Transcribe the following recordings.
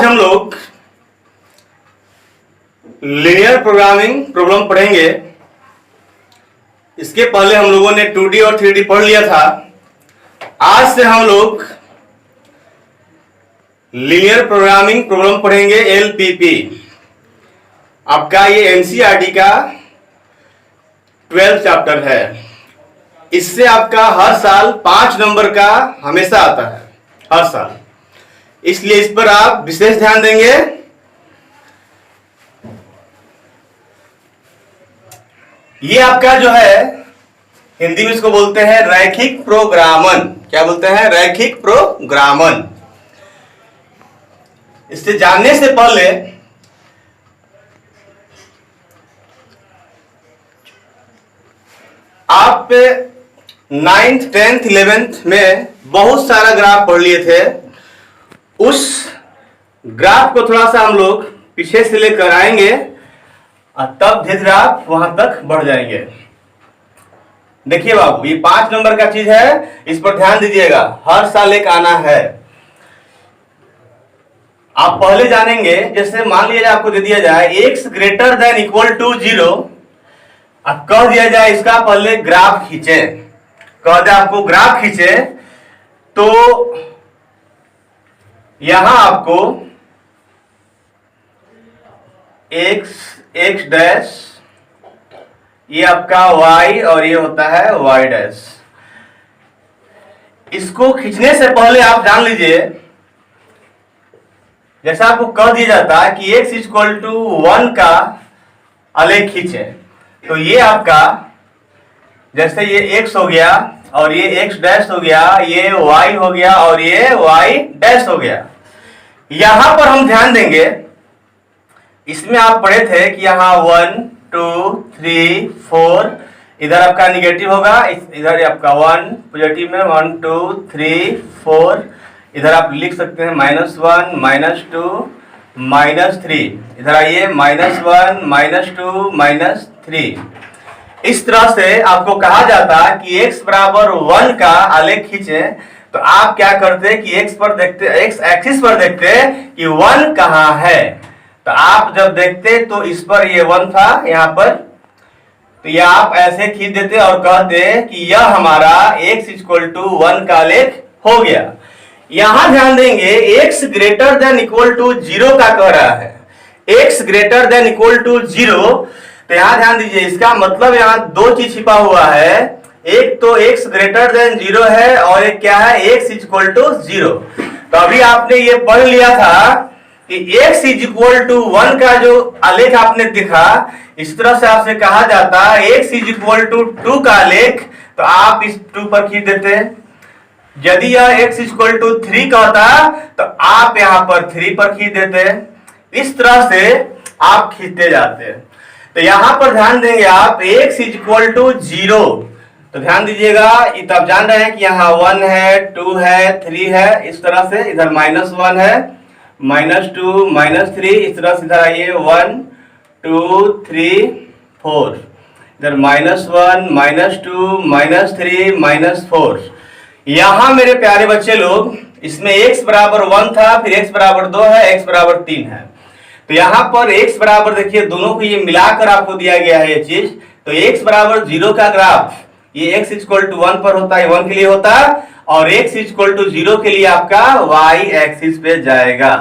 आज हम लोग लीनियर प्रोग्रामिंग प्रॉब्लम पढ़ेंगे। इसके पहले हम लोगों ने 2D और 3D पढ़ लिया था। आज से हम लोग लीनियर प्रोग्रामिंग प्रॉब्लम पढ़ेंगे, LPP। आपका ये एनसीईआरटी का 12th चैप्टर है। इससे आपका हर साल 5 नंबर का हमेशा आता है, हर साल, इसलिए इस पर आप विशेष ध्यान देंगे। ये आपका जो है हिंदी में इसको बोलते हैं रैखिक प्रोग्रामन। क्या बोलते हैं? रैखिक प्रोग्रामन। इससे जानने से पहले आप 9th, 10th, 11th में बहुत सारा ग्राफ पढ़ लिए थे। उस ग्राफ को थोड़ा सा हम लोग पीछे से लेकर आएंगे और तब धीरे धीरे आप वहां तक बढ़ जाएंगे। देखिए बाबू, ये 5 नंबर का चीज है, इस पर ध्यान दीजिएगा। हर साल एक आना है। आप पहले जानेंगे, जैसे मान लीजिए आपको दे दिया जाए x greater than equal to 0, अब कह दिया जाए इसका पहले ग्राफ खींचे, कह दे आपको ग्राफ खींचे, तो यहां आपको x डैश, ये आपका y और ये होता है y डैश। इसको खींचने से पहले आप जान लीजिए, जैसा आपको कह दिया जाता है कि x इक्वल टू 1 का आलेख खींचे, तो ये आपका जैसे ये x हो गया और ये x डैश हो गया, ये y हो गया और ये y डैश हो गया। यहां पर हम ध्यान देंगे, इसमें आप पढ़े थे कि यहां 1 2 3 4, इधर आपका निगेटिव होगा, इधर आपका 1 पॉजिटिव में 1 2 3 4, इधर आप लिख सकते हैं -1 -2 -3, इधर आइए -1 -2 -3। इस तरह से आपको कहा जाता है कि x बराबर 1 का आलेख खींचे, तो आप क्या करते कि x पर देखते, x एक्सिस पर देखते कि 1 कहां है। तो आप जब देखते तो इस पर ये 1 था यहां पर, तो ये आप ऐसे खींच देते और कहते कि यह हमारा x इक्वल टू 1 का आलेख हो गया। यहां ध्यान देंगे x greater than equal to 0 का कह रहा है, x greater than equal to 0। तो यहां ध्यान दीजिए, इसका मतलब यहां 2 चीज छिपा हुआ है। एक तो x ग्रेटर देन 0 है और एक क्या है, x इक्वल टू 0। तो अभी आपने ये पढ़ लिया था कि x इक्वल टू 1 का जो आलेख आपने दिखा, इस तरह से आपसे कहा जाता है x इक्वल टू 2 का आलेख, तो आप इस 2 पर खींच देते। यदि यह x इक्वल टू 3 कहता तो आप यहां पर 3 पर खींच देते। इस तरह से आप खींचते जाते। तो यहां पर ध्यान देंगे आप x इक्वल टू 0, तो ध्यान दीजिएगा, तब जान रहे हैं कि यहाँ 1 है 2 है 3 है, इस तरह से इधर -1 है -2 -3, इस तरह से इधर आइए 1 2 3 4, इधर -1 -2 -3 -4। यहां मेरे प्यारे बच्चे लोग, इसमें x बराबर 1 था, फिर x बराबर 2 है, x बराबर 3 है। तो यहां पर x बराबर, देखिए दोनों को ये मिलाकर आपको दिया गया है ये चीज। तो x बराबर 0 का ग्राफ, ये x इक्वल टू 1 पर होता है, 1 के लिए होता है, और x इक्वल टू 0 के लिए आपका y एक्सिस पे जाएगा।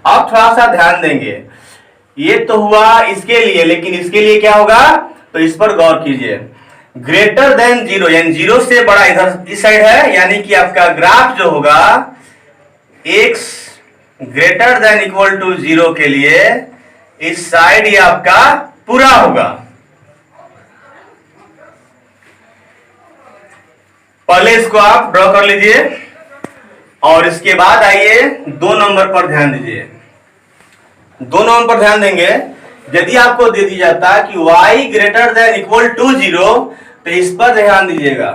अब थोड़ा सा ध्यान देंगे, ये तो हुआ इसके लिए, लेकिन इसके लिए क्या होगा, तो इस पर गौर कीजिए। ग्रेटर देन 0 यानी 0 से बड़ा इधर इस साइड है, यानी कि आपका ग्राफ जो होगा x greater than equal to 0 के लिए इस साइड ये आपका पूरा होगा। पहले इसको आप ड्रॉ कर लीजिए और इसके बाद आइए 2 नंबर पर ध्यान दीजिए। 2 नंबर पर ध्यान देंगे, यदि आपको दे दिया जाता है कि y greater than equal to 0, तो इस पर ध्यान दीजिएगा।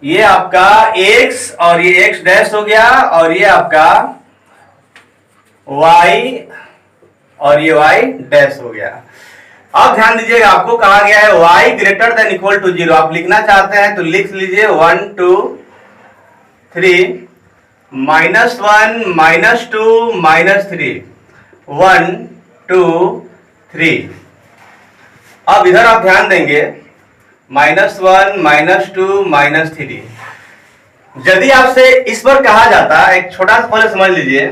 ये आपका x और ये x डैश हो गया, और ये आपका y और ये y डैश हो गया। अब ध्यान दीजिएगा, आपको कहा गया है y greater than equal to 0। आप लिखना चाहते हैं तो लिख लीजिए 1 2 3 -1 -2 -3 1 2 3। अब इधर आप ध्यान देंगे -1 -2 -3। यदि आपसे इस पर कहा जाता, एक छोटा सा पहले समझ लीजिए,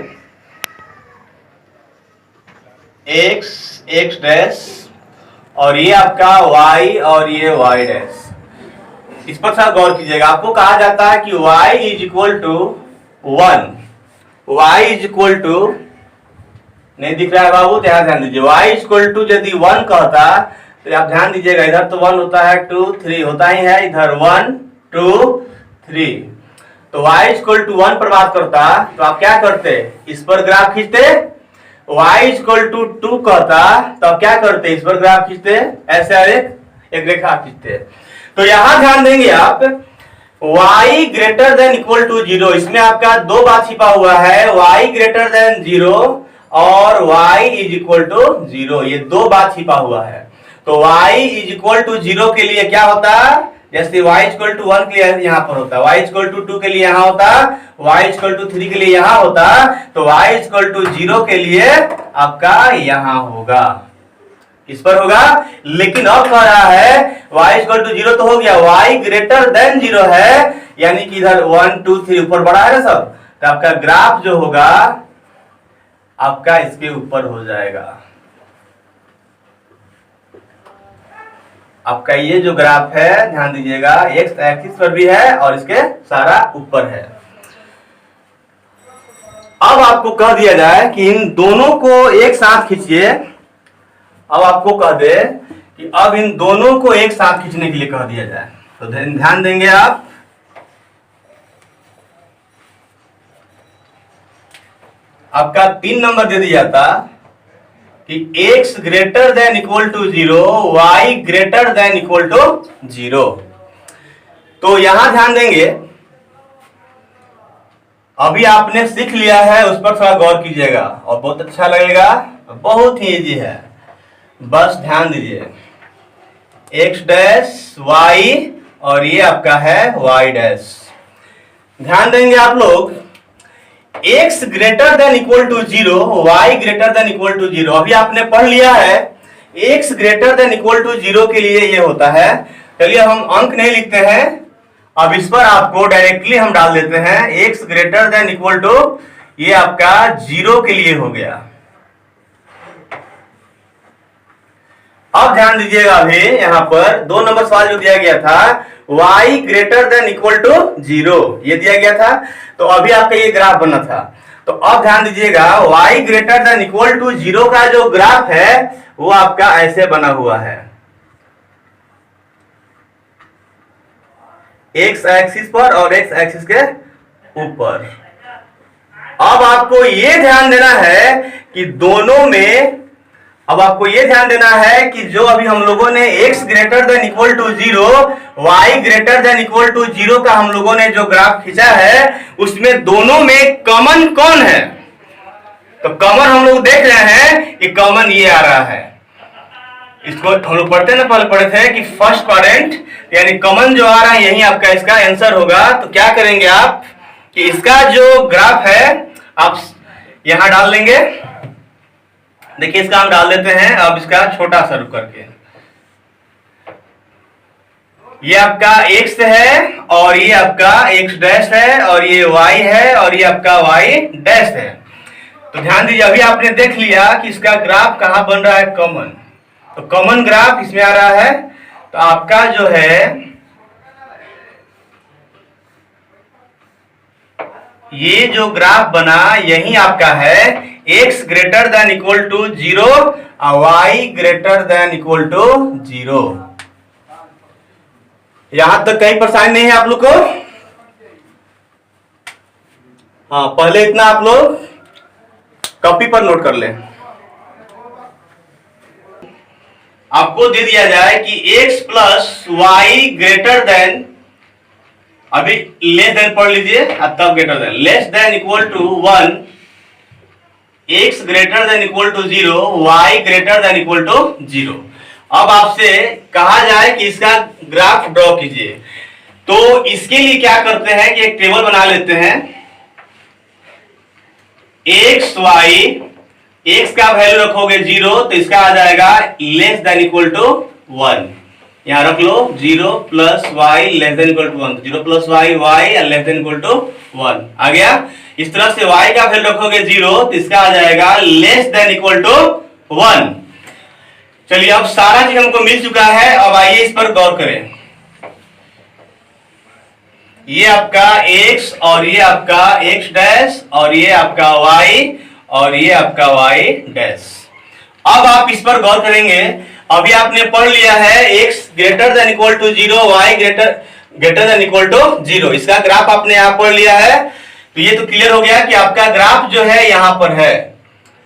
x x डैश और ये आपका y और ये y डैश, इस पर थोड़ा गौर कीजिएगा। आपको कहा जाता है कि y is equal to 1, y is equal to, नहीं दिख रहा है बाबू, ध्यान दीजिए, y इज इक्वल टू यदि 1 कहता तो आप ध्यान दीजिएगा, इधर तो 1 होता है, 2 3 होता ही है, इधर 1 2 3, तो y इज इक्वल टू 1 पर बात करता तो आप क्या करते, इस पर ग्राफ खींचते। y इज इक्वल टू 2 कहता तो आप क्या करते, इस पर ग्राफ खींचते, ऐसे एक रेखा खींचते। तो यहां ध्यान देंगे आप, y greater than equal to 0, इसमें आपका दो बात छिपा हुआ है, y ग्रेटर देन 0 और y इज इक्वल टू 0, ये दो बात छिपा हुआ है। तो y इज इक्वल टू 0 के लिए क्या होता, जैसे y इज इक्वल टू 1 के लिए यहां पर होता, y इज इक्वल टू 2 के लिए यहां होता, y इज इक्वल टू 3 के लिए यहां होता, तो y इज इक्वल टू 0 के लिए आपका यहां होगा, इस पर होगा। लेकिन अब कह रहा है y इज इक्वल टू 0 तो हो गया, y ग्रेटर देन 0 है, यानी कि इधर 1 2 3 ऊपर बढ़ा है ना सब, तो आपका ग्राफ जो होगा आपका इसके ऊपर हो जाएगा। आपका ये जो ग्राफ है ध्यान दीजिएगा, एक्स एक्सिस पर भी है और इसके सारा ऊपर है। अब आपको कह दिया जाए कि इन दोनों को एक साथ खींचिए, अब आपको कह दे कि अब इन दोनों को एक साथ खींचने के लिए कह दिया जाए, तो ध्यान देंगे आप, आपका 3 नंबर दे दिया जाता कि x greater than equal to 0, y greater than equal to 0। तो यहां ध्यान देंगे, अभी आपने सीख लिया है, उस पर थोड़ा गौर कीजिएगा और बहुत अच्छा लगेगा, बहुत ही इजी है, बस ध्यान दीजिए, x डैश y और ये आपका है y डैश। ध्यान देंगे आप लोग, x greater than equal to 0, y greater than equal to 0, अभी आपने पढ़ लिया है x greater than equal to 0 के लिए ये होता है। चलिए हम अंक नहीं लिखते हैं, अब इस पर आपको डायरेक्टली हम डाल देते हैं, x greater than equal to, ये आपका 0 के लिए हो गया। अब ध्यान दीजिएगा, अभी यहां पर 2 नंबर सवाल जो दिया गया था, y greater than equal to 0 ये दिया गया था, तो अभी आपका ये ग्राफ बना था। तो अब ध्यान दीजिएगा, y greater than equal to 0 का जो ग्राफ है वो आपका ऐसे बना हुआ है, x एक्सिस पर और x एक्सिस के ऊपर। अब आपको ये ध्यान देना है कि दोनों में, अब आपको ये ध्यान देना है कि जो अभी हम लोगों ने x greater than equal to 0, y greater than equal to 0 का हम लोगों ने जो ग्राफ खींचा है, उसमें दोनों में कॉमन कौन है, तो कॉमन हम लोग देख रहे हैं कि कॉमन ये आ रहा है। इसको हम लोग पढ़ते ना, पहले पढ़े थे कि फर्स्ट क्वाड्रेंट, यानी कॉमन जो आ रहा है यही आपका इसका आंसर होगा। तो क्या करेंगे आप कि इसका जो ग्राफ है आप यहां डाल लेंगे, देखिए इसका हम डाल देते हैं, अब इसका छोटा सा रुक करके, ये आपका x है और ये आपका x डैश है और ये y है और ये आपका y डैश है। तो ध्यान दीजिए, अभी आपने देख लिया कि इसका ग्राफ कहां बन रहा है, कॉमन, तो कॉमन ग्राफ इसमें आ रहा है। तो आपका जो है ये जो ग्राफ बना यही आपका है, x greater than equal to 0 और y greater than equal to 0। यहां तक कहीं परेशानी नहीं है आप लोग को? हाँ, पहले इतना आप लोग कॉपी पर नोट कर लें। आपको दे दिया जाए कि x plus y greater than, अभी लेस देन पढ़ लीजिए, तब greater than, less than equal to 1, x greater than equal to 0, y greater than equal to 0। अब आपसे कहा जाए कि इसका ग्राफ ड्रॉ कीजिए, तो इसके लिए क्या करते हैं कि एक टेबल बना लेते हैं। एक्स वाई, एक्स का वैल्यू रखोगे 0 तो इसका आ जाएगा लेस देन इक्वल टू 1। यहां रख लो 0 plus y less than equal to 1, 0 plus y y less than equal to 1 आ गया। इस तरह से y का वैल्यू रखोगे 0 तो इसका आ जाएगा लेस देन इक्वल टू 1। चलिए अब सारा चीज हमको मिल चुका है, अब आइए इस पर गौर करें। ये आपका x और ये आपका x डैश और ये आपका y और ये आपका y डैश। अब आप इस पर गौर करेंगे, अभी आपने पढ़ लिया है x greater than equal to 0, y greater than equal to 0, इसका ग्राफ आपने यहां पढ़ लिया है। तो ये तो क्लियर हो गया कि आपका ग्राफ जो है यहां पर है,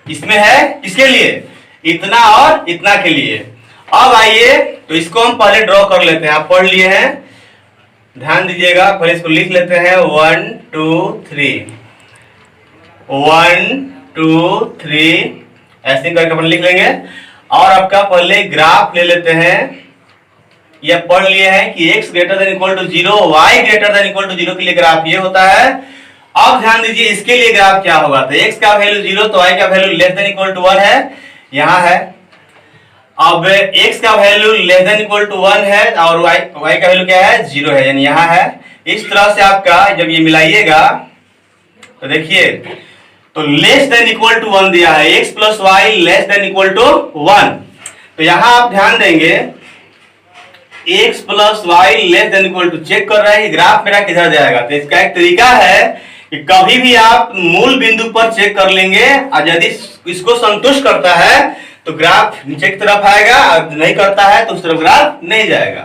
इसमें है किसके लिए, इतना और इतना के लिए। अब आइए तो इसको हम पहले ड्रॉ कर लेते हैं, आप पढ़ लिए हैं, ध्यान दीजिएगा, पहले इसको लिख लेते हैं 1 2 3 1 2 3 ऐसे करके अपन लिख लेंगे। और आपका पहले ग्राफ ले लेते हैं, ये पढ़ लिए हैं कि x greater than equal to 0, y greater than equal to 0 के लिए ग्राफ ये होता है। अब ध्यान दीजिए इसके लिए ग्राफ क्या होगा, तो x का वैल्यू 0 तो y का value less than equal to 1 है, यहां है। अब x का value less than equal to 1 है और y का वैल्यू क्या है, 0 है, यानी यहां है। इस तरह से आपका जब ये मिलाइएगा तो देखिए तो लेस देन इक्वल टू 1 दिया है, x plus y less than equal to 1। तो यहां आप ध्यान देंगे x plus y less than equal to, check कर रहे हैं कि ग्राफ मेरा किधर जाएगा। तो इसका एक तरीका है कि कभी भी आप मूल बिंदु पर चेक कर लेंगे और यदि इसको संतुष्ट करता है तो ग्राफ नीचे की तरफ आएगा, और नहीं करता है तो उस तरफ ग्राफ नहीं जाएगा।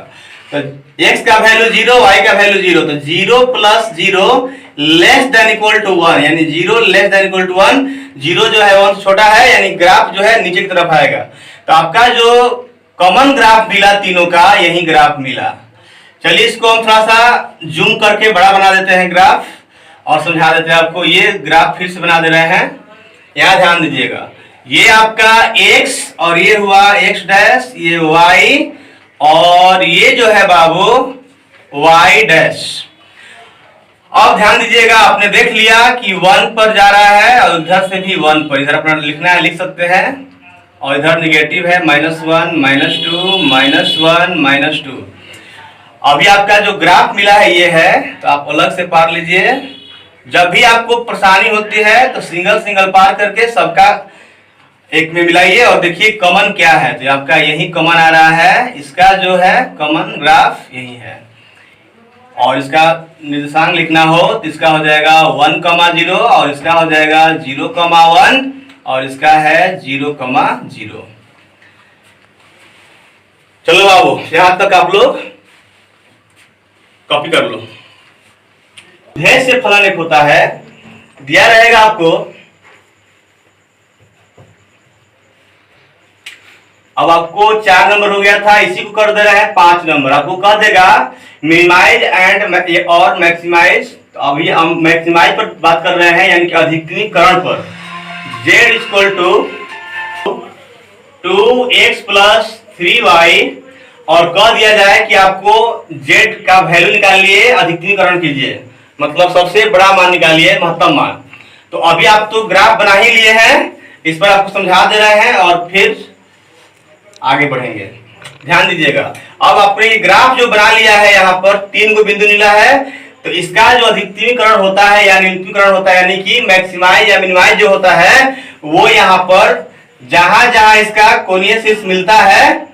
तो x का वैल्यू 0, y का वैल्यू 0, तो 0 plus 0 less than equal to 1, यानी 0 लेस देन इक्वल टू 1, 0 जो है 1 से छोटा है, यानी ग्राफ जो है नीचे की तरफ आएगा। तो आपका जो कॉमन ग्राफ मिला तीनों का, यही ग्राफ मिला। चलिए इसको हम थोड़ा सा जूम करके बड़ा बना देते हैं ग्राफ और समझा देते हैं आपको। ये ग्राफ फिर से बना दे रहे हैं, यहां ध्यान दीजिएगा, ये आपका x और ये हुआ x डैश, ये y और ये जो है बाबू y डैश। अब ध्यान दीजिएगा, आपने देख लिया कि 1 पर जा रहा है और इधर से भी 1 पर, इधर अपना लिखना है लिख सकते हैं, और इधर निगेटिव है -1 -2 -1 -2। अभी आपका जो ग्राफ मिला है ये है, तो आप अलग से पार लीजिए। जब भी आपको परेशानी होती है तो सिंगल सिंगल पार करके सबका एक में मिलाइए और देखिए कॉमन क्या है। तो आपका यही कॉमन आ रहा है, इसका जो है कॉमन ग्राफ यही है। और इसका निर्देशांक लिखना हो तो इसका हो जाएगा 1,0 और इसका हो जाएगा 0,1 और इसका है 0,0। चलो बाबू यहां तक आप लोग कॉपी कर लो। ढेर से फलन एक होता है, दिया रहेगा आपको, अब आपको 4 नंबर हो गया था, इसी को कर दे रहा है 5 नंबर। आपको कह देगा मिनिमाइज एंड और मैक्सिमाइज। तो अभी हम मैक्सिमाइज पर बात कर रहे हैं, यानी कि अधिकतमीकरण पर। z equal to 2x plus 3y और कह दिया जाए कि आपको z का वैल्यू निकालिए, अधिकतमीकरण कीजिए, मतलब सबसे बड़ा मान निकालिए, महत्तम मान। तो अभी आप तो ग्राफ बना ही लिए हैं, इस पर आपको समझा दे रहे हैं और फिर आगे बढ़ेंगे। ध्यान दीजिएगा, अब आपने ये ग्राफ जो बना लिया है, यहाँ पर 3 को बिंदु मिला है, तो इसका जो अधिकतमीकरण होता है या न्यूनतमीकरण होता है, यानी कि मैक्सिमाइज या मिनिमाइज जो होता है, वो यहाँ पर जहां जहां इसका कोणीय शीर्ष मिलता है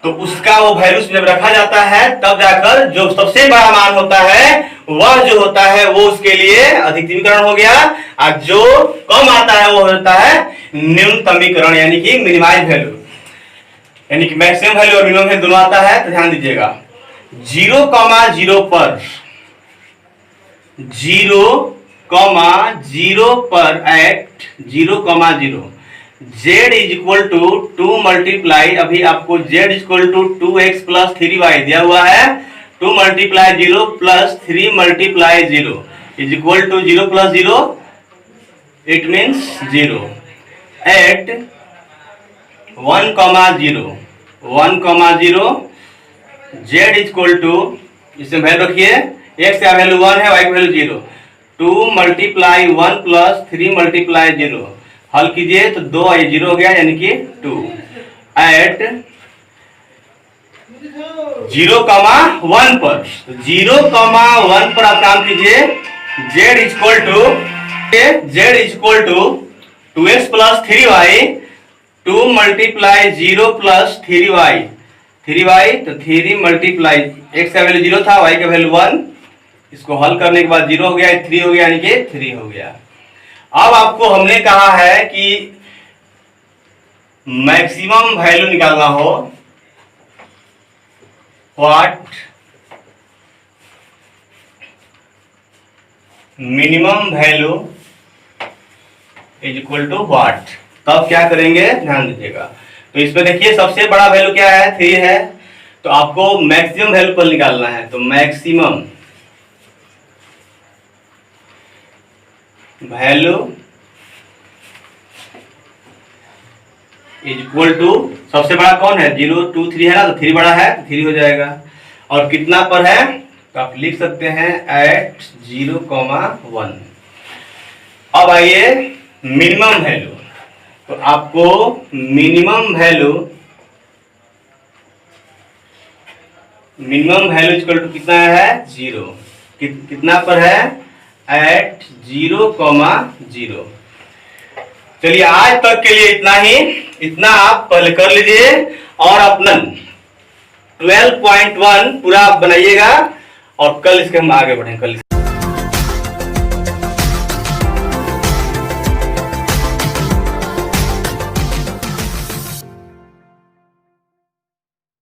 तो उसका वो वैल्यू जब रखा जाता है तब जाकर जो सबसे बड़ा मान होता है वह जो होता है वो उसके लिए अधिकतमीकरण हो गया, और जो कम आता है वो होता है न्यूनतमीकरण, यानी कि मिनिमाइज वैल्यू, यानी कि मैक्सिमम वैल्यू और मिनिमम वैल्यू दोनों आता है। तो ध्यान दीजिएगा 0,0 पर 0,0 पर at 0,0 z is equal to 2 multiply, अभी आपको z equal to 2x plus 3y दिया हुआ है, 2 multiply 0 plus 3 multiply 0 is equal to 0 plus 0, it means 0 at 1,0 z equal to, इसमें वैल्यू रखिए, x का वैल्यू 1 है, y का वैल्यू 0, 2 मल्टीप्लाई 1 प्लस 3 मल्टीप्लाई 0, हल कीजिए तो 2 और 0 हो गया यानी कि 2। एट 0,1 पर, तो 0,1 पर आप काम कीजिए। z equal to 2x plus 3y, 2 multiply 0 plus 3y, 3y तो 3 मल्टीप्लाई x का वैल्यू 0 था, y का वैल्यू 1, इसको हल करने के बाद 0 हो गया, 3 हो गया यानी कि 3 हो गया। अब आपको हमने कहा है कि मैक्सिमम वैल्यू निकालना हो, what minimum value is equal to what. तब क्या करेंगे ध्यान दीजिएगा। तो इसमें देखिए सबसे बड़ा वैल्यू क्या है, 3 है, तो आपको मैक्सिमम वैल्यू पर निकालना है। तो maximum value is equal to, सबसे बड़ा कौन है, 0 2 3 है ना, तो 3 बड़ा है, 3 हो जाएगा। और कितना पर है, तो आप लिख सकते हैं एट 0,1। अब आइए मिनिमम वैल्यू, तो आपको मिनिमम वैल्यू इक्वल टू कितना है, 0, कितना पर है, एट 0,0। चलिए आज तक के लिए इतना ही, इतना आप पहले कर लीजिए और अपना 12.1 पूरा आप बनाइएगा और कल इसके हम आगे बढ़ें। कल